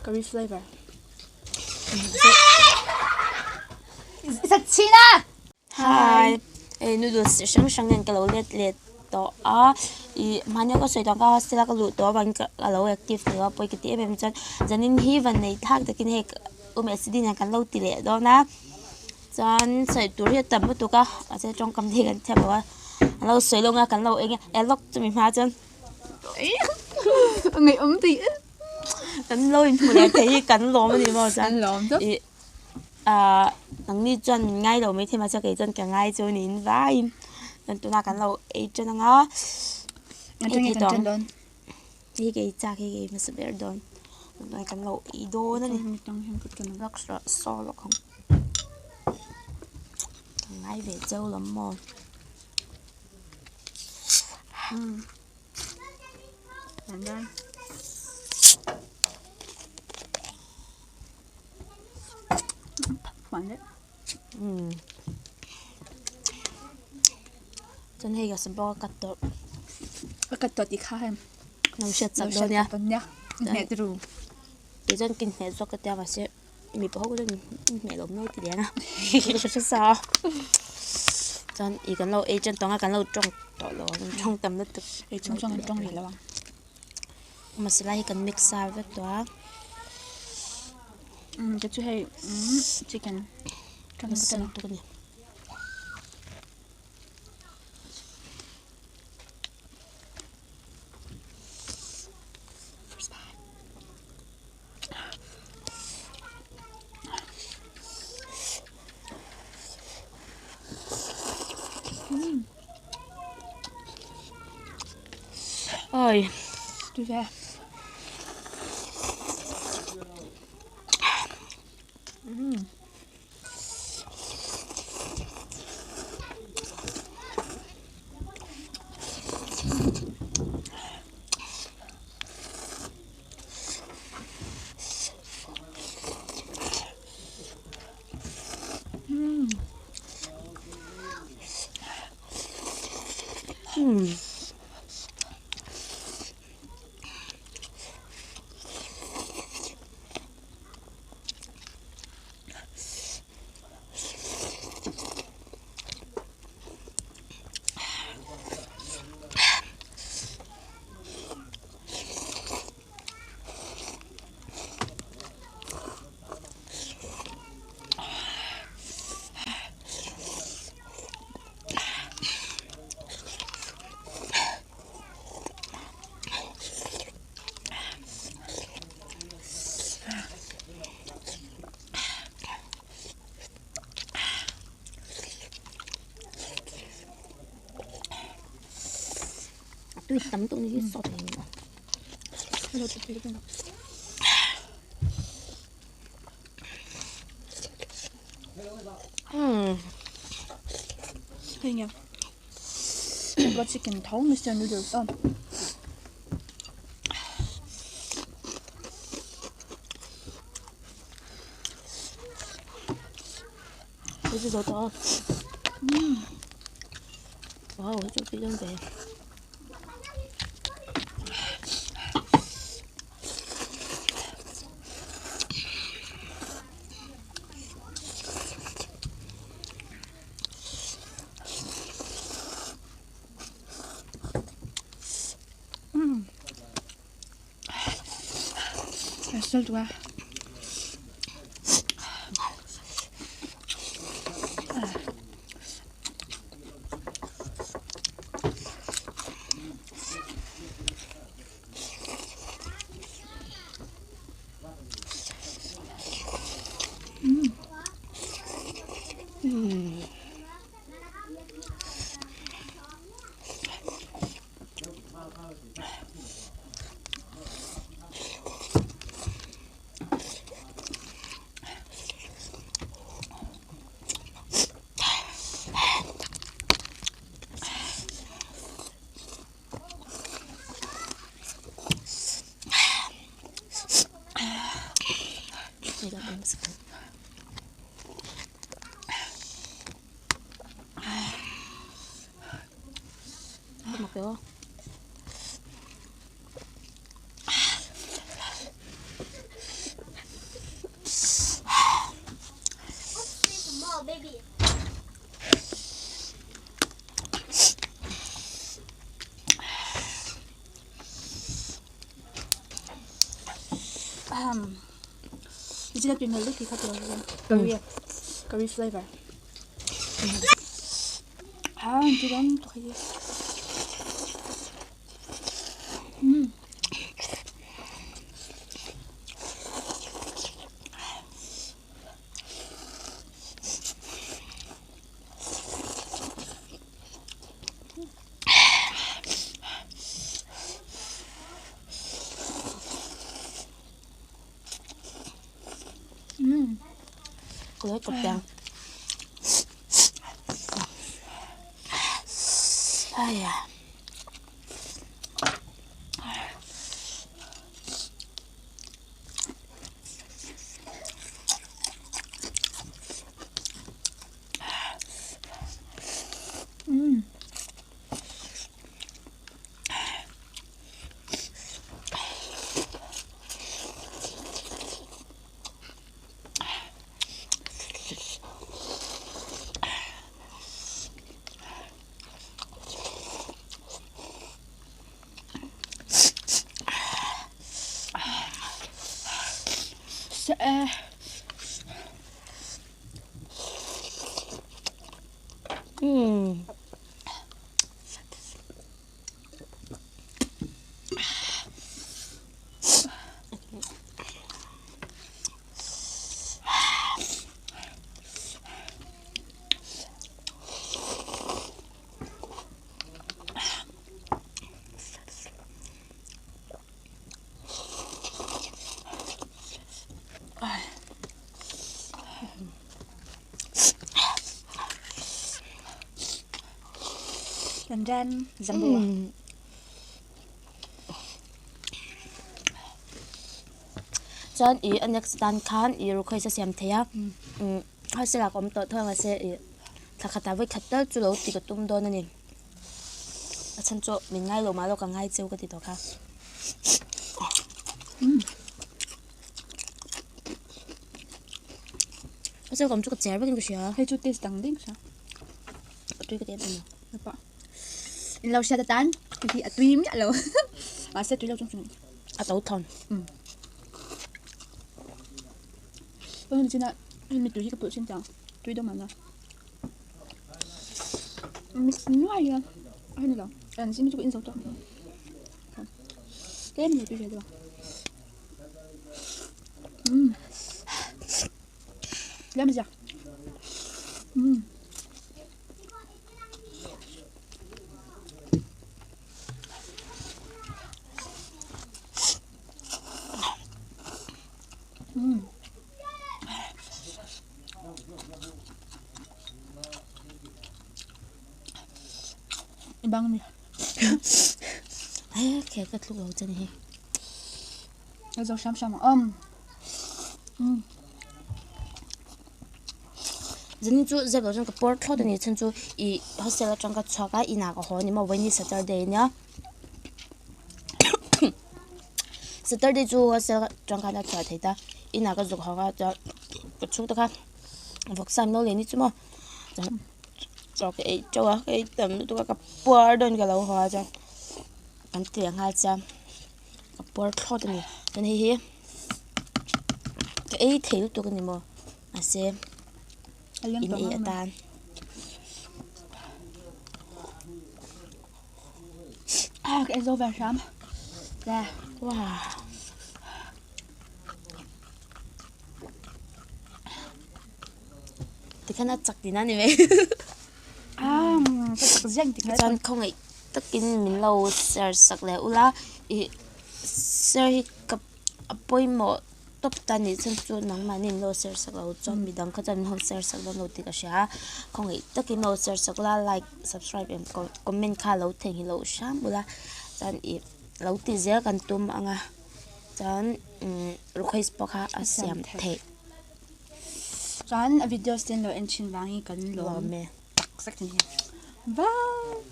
curry flavor. Isa China. Hi, noodles sang sang ngang kalau let to I manya ko soidong ka sila ka luto bang kalau active to poi kiti em chan janin hi van nei thak takin he Mecidy na kan lo ti le do na chan soi tur he tam tu ka ase trong kam thi kan thaba lo soi lo nga kan lo eng elok chumi ma chan Ngày thì kan lo in mule te kan lo ma ni mo chan ăn lộn đó. nang ni chan ngai lo me the ma cha ke chan ka ngai chu nin vai nên tụi nó cắn lâu ấy cho nó ngó Ăn trong cái chân đơn. đi cái cha cái mà sắp bể đơn tụi nó cắn lâu ý đô nữa đi Trong hem cất cái rất sợ so là không ngay về châu lắm mòn làm đây. Khoản đấy. chân hay cả sắm bao cắt tọt Cái cắt thì khá em. nấu sệt sạch đâu nha Nhá. Mẹ rồi. để chân kinh hệ cho cái teo mà sẽ mì bò của chân mẹ lồng nấu thì đẻ na sệt sao chân ý cắn lâu ấy chân tông cắn lâu trong tọt lo trong tầm đất thực trong này là bằng. mà sẽ lại cần mix sao với đó Cái chú hay chicken. Trong cái chân. tôi nè ơi Tôi ra. tôi tắm tụng cái sọt này Hello, tôi biết không? Hay nhỉ? Có chicken thấu Mr. Noodles không? cái gì đó wow cái chỗ kia đang về Seul doigt. 먹게요. Mecidy pin hol thì khác rồi. Curry flavor. Chị đang tôi thấy. Lối cục đằng. Ai à. Ran Zamboa. Chọn ý anh next stand khan ý rồi khơi sẽ xem thế á. Họ sẽ là có một tờ thôi mà sẽ ý thật khát với khát tới chú lâu thì có tung đôi nè. Chân chỗ mình ngay lỗ má lỗ cả ngay chiếu cái gì đó khác. Sẽ có một chút chén với cái gì á? Hay chút taste tăng đỉnh sao? Tôi cái gì Apa? Lâu xa tan thì tùy miệng lâu. Mà sẽ tùy lâu trong này. tấu thon. Vâng, chị nào mình tùy cái bữa xin chào. Tùy đâu mà nào. Mình nói gì hay là anh xin cho in dấu cho. Cái này tùy được. Làm gì à? Ibang mi. Ai kẹt cái lúc đầu chân này. Cái dấu xăm dân chú dẹp đầu trong cái board thốt này chân chú ý họ sẽ là trong cái chua cái ý nào có họ nhưng mà với như Saturday nhá. Saturday chú họ sẽ trong cái là chua thấy ta ý nào có dục họ cái chút đó khác. Vật xăm nó lên đi chứ mà. Cho cái chỗ cái tầm tôi cái board đơn cái lâu họ cho. Anh tiền hai trăm. Cái board thốt này nên hi cái thấy lúc tôi cái này mà xem. In ý tan. Cái dấu vàng xám. Ra. Wow. Thì khá nó chặt thì nó này vậy. Cái chặt danh thì nó Chọn không ấy tất nhiên mình lâu share sạc lẽ ula share cặp bôi mỏ top tan này chân chú nắng mà nên lâu share sạc lâu chọn mình đang có chân không share sạc lâu nốt thì cả share không ấy tất nhiên lâu share sạc la like subscribe em comment khá lâu thành lâu share ula chọn ý lâu tí dễ gần tùm anh à chọn lúc Facebook ha xem thế chọn video xin lo en chin vangi kan lo mẹ sắc thế. Bye.